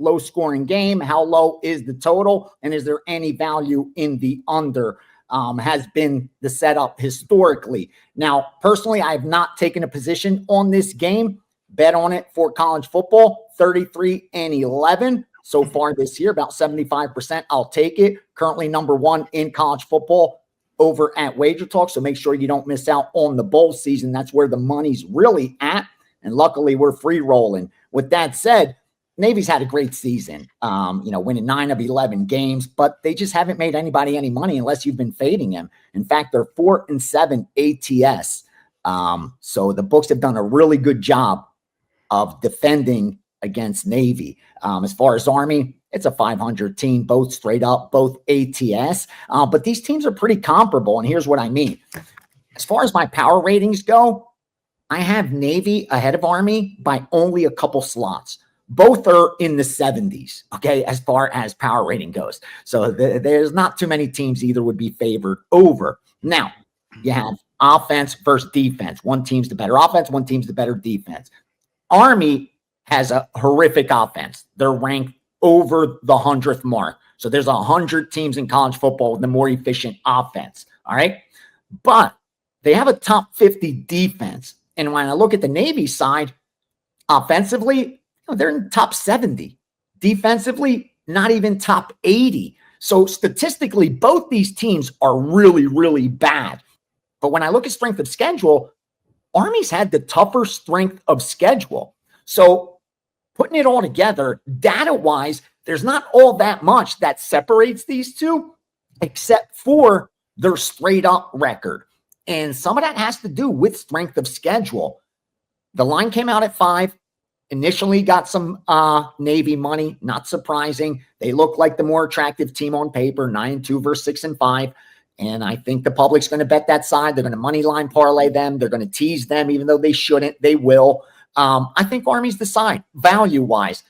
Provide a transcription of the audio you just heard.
low scoring game? How low is the total? And is there any value in the under? Has been the setup historically. Now, personally, I have not taken a position on this game. Bet on it for college football, 33-11 so far this year, about 75%. I'll take it. Currently number one in college football over at WagerTalk. So make sure you don't miss out on the bowl season. That's where the money's really at. And luckily, we're free rolling. With that said, Navy's had a great season, winning 9 of 11 games, but they just haven't made anybody any money unless you've been fading them. In fact, they're 4-7 ATS. So the books have done a really good job of defending against Navy. As far as Army, it's a 500 team, both straight up, both ATS. But these teams are pretty comparable, and here's what I mean. As far as my power ratings go, I have Navy ahead of Army by only a couple slots. Both are in the 70s, okay, as far as power rating goes. So there's not too many teams either would be favored over. Now, you have offense versus defense. One team's the better offense, one team's the better defense. Army has a horrific offense. They're ranked over the 100th mark. So there's 100 teams in college football with a more efficient offense, all right? But they have a top 50 defense. And when I look at the Navy side, offensively, they're in top 70. Defensively, not even top 80. So statistically, both these teams are really, really bad. But when I look at strength of schedule, Army's had the tougher strength of schedule. So putting it all together, data-wise, there's not all that much that separates these two, except for their straight-up record. And some of that has to do with strength of schedule. The line came out at 5. Initially got some Navy money, not surprising. They look like the more attractive team on paper, 9-2 versus 6-5. And I think the public's going to bet that side. They're going to money line parlay them. They're going to tease them, even though they shouldn't. They will. I think Army's the side, value-wise.